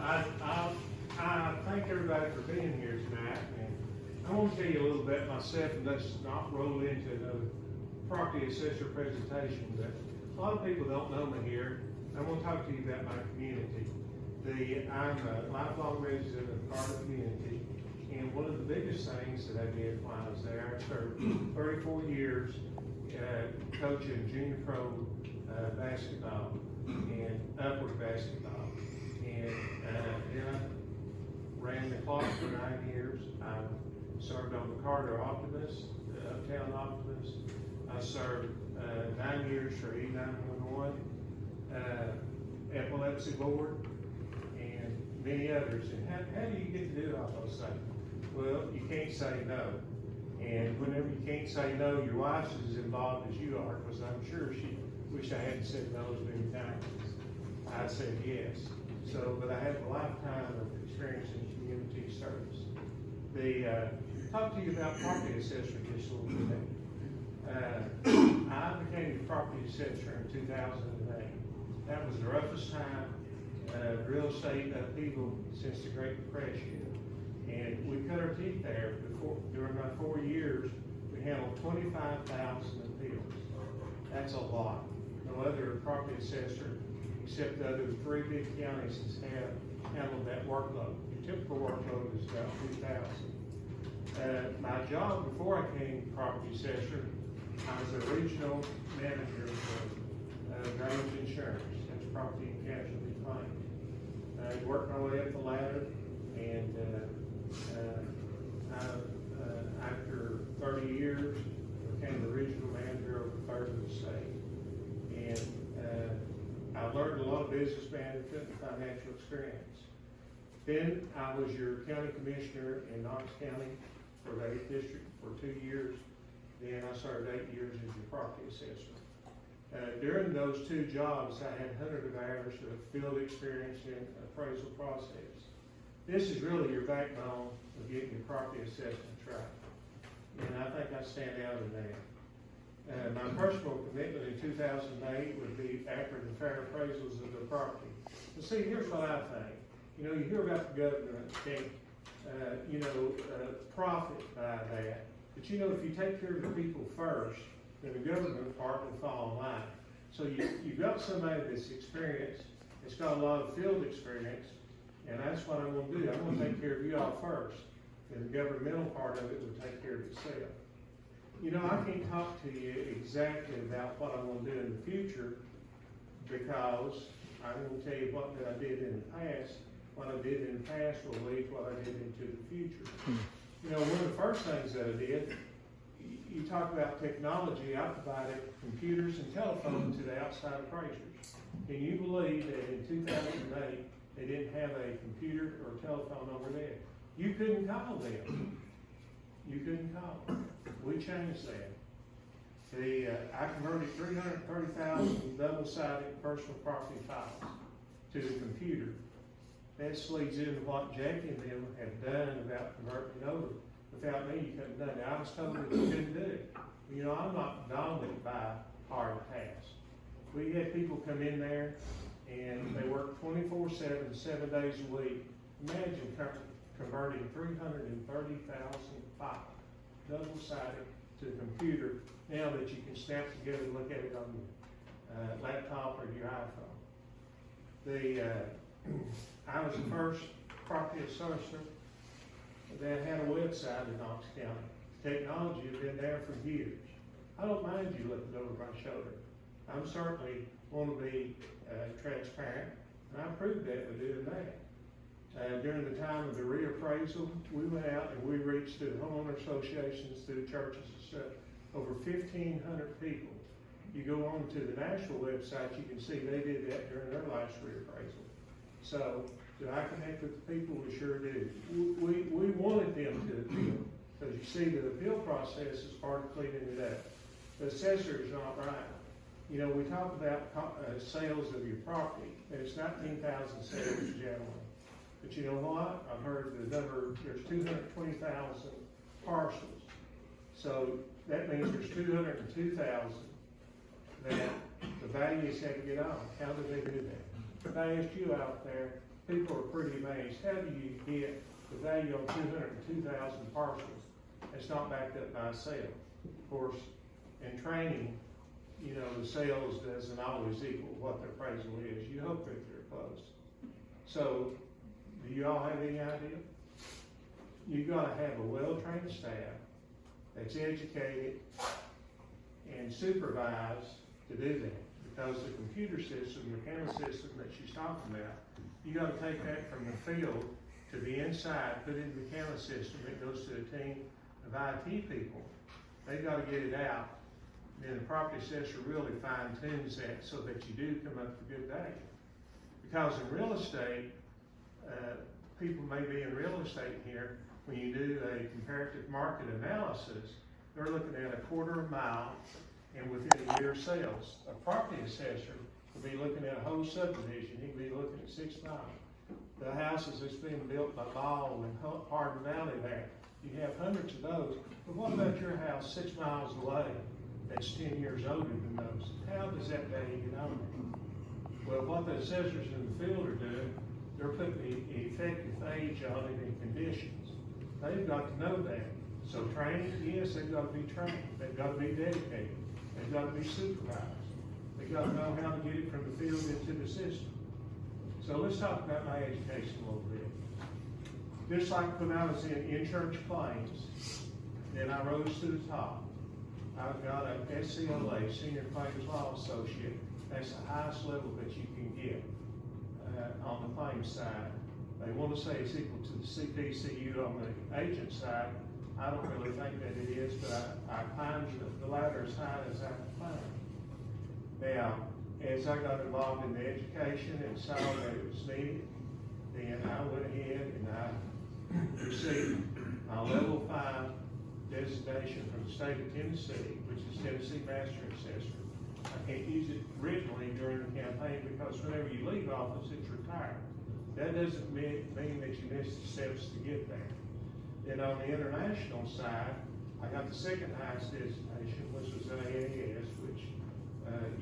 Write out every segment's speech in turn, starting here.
I thank everybody for being here tonight, and I want to tell you a little bit myself, and let's not roll into another property assessor presentation, but a lot of people don't know me here. I want to talk to you about my community. I'm a lifelong resident of the Concord community, and one of the biggest things that I did while I was there, I served 34 years coaching junior pro basketball and upward basketball. And then I ran the clock for 9 years. I served on the Carter Optimist, the Uptown Optimist. I served 9 years for E911, Epilepsy Board, and many others. And how do you get to do all those things? Well, you can't say no. And whenever you can't say no, your wife's as involved as you are, because I'm sure she wished I hadn't said no as many times. I said yes. So, but I have a lifetime of experience in community service. Talk to you about property assessor just a little bit. I became a property assessor in 2008. That was the roughest time real estate upheaval since the Great Depression. And we cut our teeth there. During my 4 years, we handled 25,000 appeals. That's a lot. No other property assessor, except the other 3 big counties, have handled that workload. Your typical workload is about 2,000. My job before I became property assessor, I was a regional manager for Drainage Insurance. That's property and casualty claims. I worked my way up the ladder, and after 30 years, became the regional manager of a third of the state. And I learned a lot of business management and financial experience. Then I was your county commissioner in Knox County for the 8th district for 2 years. Then I served 8 years as your property assessor. During those 2 jobs, I had hundreds of hours of field experience in appraisal process. This is really your backbone of getting your property assessments right. And I think I stand out in that. My personal commitment in 2008 would be accurate and fair appraisals of the property. But see, here's what I think. You know, you hear about the government can't, profit by that. But you know, if you take care of the people first, then the government part will fall in line. So you've got somebody that's experienced, that's got a lot of field experience, and that's what I'm going to do. I'm going to take care of you all first, and the governmental part of it will take care of itself. You know, I can't talk to you exactly about what I'm going to do in the future, because I'm going to tell you what I did in the past. What I did in the past will lead what I did into the future. You know, one of the first things that I did, you talk about technology, I provided computers and telephone to the outside appraisers. Can you believe that in 2008, they didn't have a computer or telephone over there? You couldn't call them. You couldn't call them. We changed that. I converted 330,000 double-sided personal property files to the computer. This leads into what Jackie and them have done about converting it over. Without me, you couldn't have done it. I was told that you couldn't do it. You know, I'm not daunted by hard tasks. We had people come in there and they worked 24/7, 7 days a week. Imagine converting 330,000 files, double-sided, to the computer now that you can snap together and look at it on your laptop or your iPhone. I was the first property assessor that had a website in Knox County. Technology had been there for years. I don't mind you looking over my shoulder. I'm certainly want to be transparent, and I proved that by doing that. During the time of the reappraisal, we went out and we reached through the homeowner associations, through churches and stuff, over 1,500 people. You go on to the national website, you can see they did that during their last reappraisal. So, do I connect with the people? We sure do. We wanted them to appeal, because you see the appeal process is part of cleaning it up. The assessor is not right. You know, we talk about sales of your property, and it's 19,000 sales generally. But you know what? I've heard the number, there's 220,000 parcels. So that means there's 202,000 that the values had to get on. How did they do that? If I asked you out there, people are pretty amazed. How do you get the value on 202,000 parcels that's not backed up by a sale? Of course, in training, you know, the sales doesn't always equal what the appraisal is. You hope that they're close. So, do you all have any idea? You've got to have a well-trained staff that's educated and supervised to do that. Because the computer system, the camera system that she's talking about, you got to take that from the field to the inside, put it into the camera system. It goes to a team of IT people. They've got to get it out. Then the property assessor really fine-tunes that so that you do come up with good value. Because in real estate, people may be in real estate here, when you do a comparative market analysis, they're looking at a quarter of a mile and within a year sales. A property assessor will be looking at a whole subdivision. He'll be looking at 6 miles. The houses that's being built by Ball and Hardin Valley there, you have hundreds of those. But what about your house 6 miles away that's 10 years older than those? How does that value get on there? Well, what the assessors in the field are doing, they're putting the effective age on it and conditions. They've got to know that. So training, yes, they've got to be trained. They've got to be dedicated. They've got to be supervised. They've got to know how to get it from the field into the system. So let's talk about my education a little bit. Just like when I was in insurance claims, then I rose to the top. I've got an SCLA, Senior Claims Law Associate. That's the highest level that you can get on the claims side. They want to say it's equal to the CPCU on the agent side. I don't really think that it is, but I climbed the ladder as high as I could climb. Now, as I got involved in the education and saw that it was needed, then I went ahead and I received my level 5 designation from the state of Tennessee, which is Tennessee Master Assessor. I can't use it originally during the campaign because whenever you leave office, it's retired. That doesn't mean that you miss the steps to get there. Then on the international side, I got the second highest designation, which was AAS, which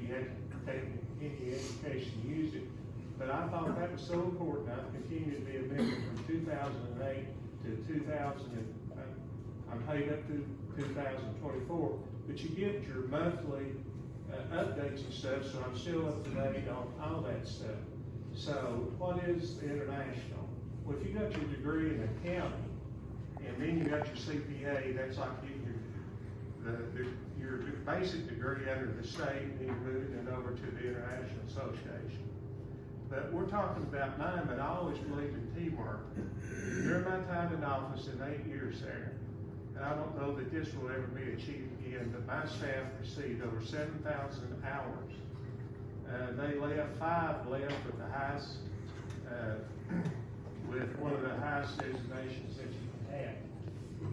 you had to take any education to use it. But I thought that was so important. I've continued to be a member from 2008 to 2000. I'm paid up to 2024. But you get your monthly updates and stuff, so I'm still up to date on all that stuff. So what is the international? Well, if you got your degree in accounting, and then you got your CPA, that's like your basic degree under the state, and then you're moving it over to the International Association. But we're talking about mine, but I always believed in teamwork. During my time in office in 8 years there, and I don't know that this will ever be achieved again, but my staff received over 7,000 hours. They left 5 left with the highest, with one of the highest designations that you can have.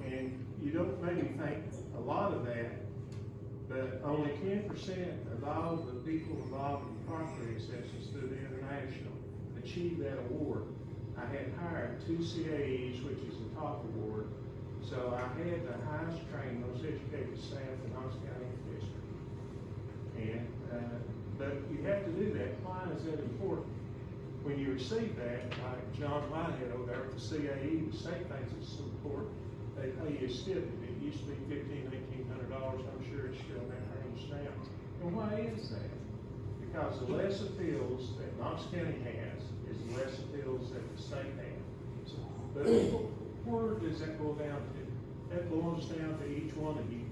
And you don't maybe think a lot of that, but only 10% of all the people involved in property assessments through the international achieved that award. I had hired 2 CAEs, which is the top award, so I had the highest trained, most educated staff in Knox County District. And but you have to do that. Why is that important? When you receive that, like John Whitehead over there with the CAE, the state thinks it's so important, they pay you a stipend. It used to be $1,500, $1,800. I'm sure it's still in that range now. And why is that? Because the less appeals that Knox County has is the less appeals that the state has. But where does that boil down to? That boils down to each one of you.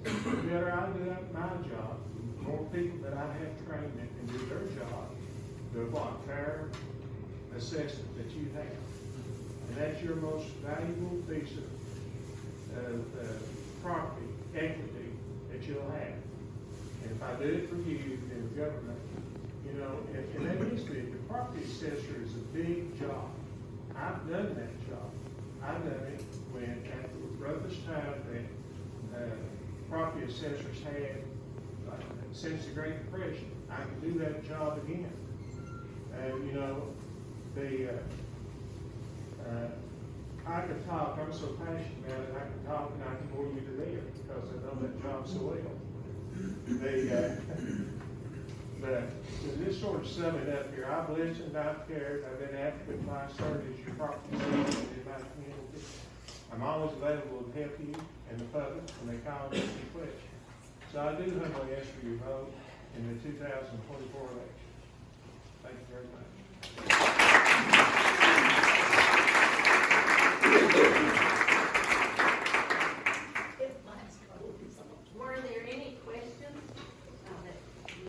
The better I do my job, the more people that I have trained that can do their job, the fair assessment that you have. And that's your most valuable piece of property, equity that you'll have. And if I do it for you, then the government, you know, and that is big. The property assessor is a big job. I've done that job. I've done it when at the roughest time that property assessors had since the Great Depression. I can do that job again. You know, I can talk, I'm so passionate about it, I can talk and I can bore you to death because I know that job so well. But to just sort of sum it up here, I've listened, I've cared, I've been advocate, I served as your property citizen in my community. I'm always available to help you and the public when they call me with any questions. So I do humbly ask for your vote in the 2024 election. Thank you very much.